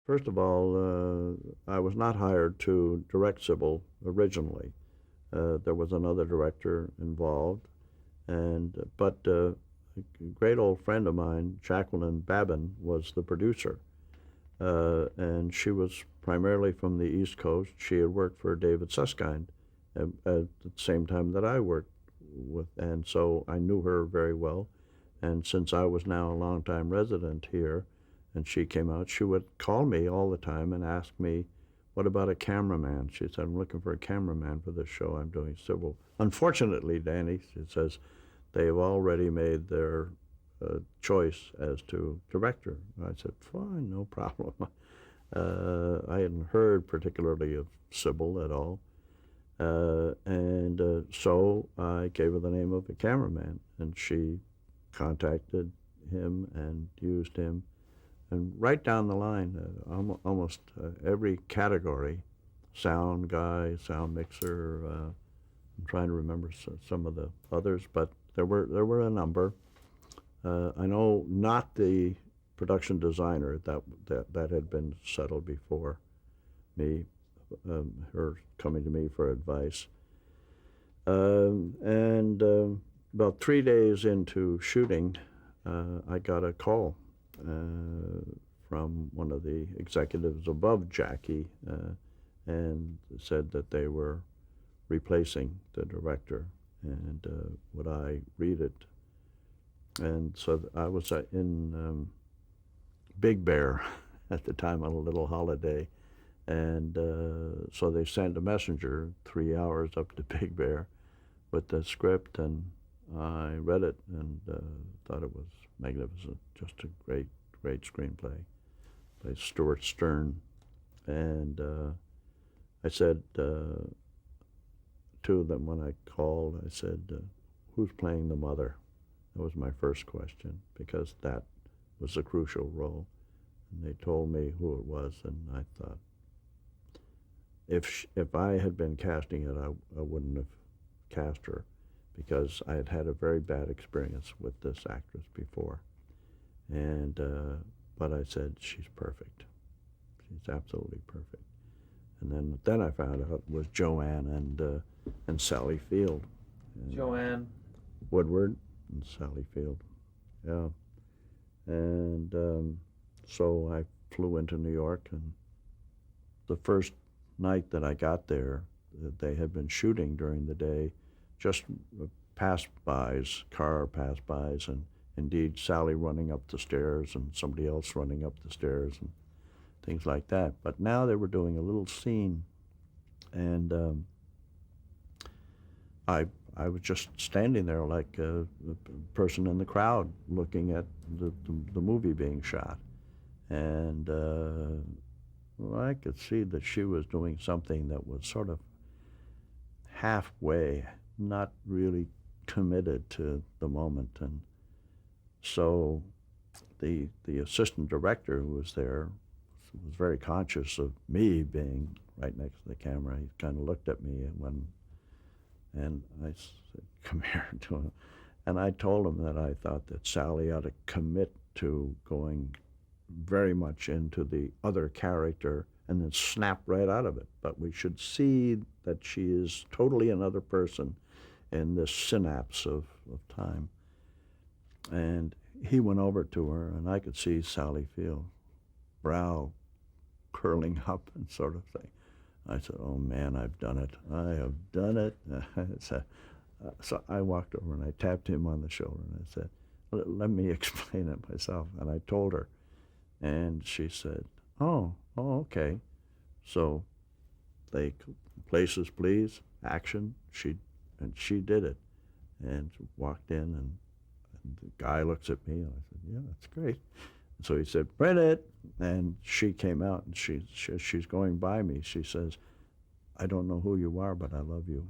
First of all, I was not hired to direct Sybil originally. There was another director involved, but a great old friend of mine, Jacqueline Babin, was the producer, and she was primarily from the East Coast. She had worked for David Susskind at the same time that I worked with, and so I knew her very well. And since I was now a longtime resident here, and she came out, she would call me all the time and ask me, what about a cameraman? She said, I'm looking for a cameraman for this show I'm doing, Sybil. Unfortunately, Danny, she says, they have already made their choice as to director. I said, fine, no problem. I hadn't heard particularly of Sybil at all. So I gave her the name of a cameraman, and she contacted him and used him. And right down the line, almost every category, sound guy, sound mixer, I'm trying to remember some of the others, but there were a number. I know not the production designer that had been settled before me, her coming to me for advice. About 3 days into shooting, I got a call from one of the executives above Jackie, and said that they were replacing the director, and would I read it? And so I was in Big Bear at the time on a little holiday, and so they sent a messenger 3 hours up to Big Bear with the script, and I read it and thought it was magnificent, just a great screenplay by Stuart Stern. And I said to them when I called, I said, who's playing the mother? That was my first question, because that was a crucial role. And they told me who it was, and I thought, if I had been casting it, I wouldn't have cast her, because I had had a very bad experience with this actress before. And but I said, she's perfect. She's absolutely perfect. And then I found out it was Joanne and Sally Field. And Joanne Woodward and Sally Field. Yeah. And so I flew into New York, and the first night that I got there, they had been shooting during the day, just pass-bys, car pass-bys, and indeed Sally running up the stairs and somebody else running up the stairs and things like that. But now they were doing a little scene, and I was just standing there like a person in the crowd looking at the movie being shot. And well, I could see that she was doing something that was sort of halfway, not really committed to the moment. And so the assistant director who was there was very conscious of me being right next to the camera. He kind of looked at me and I said, come here to him. And I told him that I thought that Sally ought to commit to going very much into the other character and then snap right out of it. But we should see that she is totally another person in this synapse of time. And he went over to her, and I could see Sally Field, brow curling up and sort of thing. I said, oh man, I've done it. I have done it. So I walked over and I tapped him on the shoulder and I said, let me explain it myself. And I told her. And she said, oh, okay. So they, places please, action. She did it, and walked in, and the guy looks at me, and I said, yeah, that's great. And so he said, print it. And she came out, and she's going by me. She says, I don't know who you are, but I love you.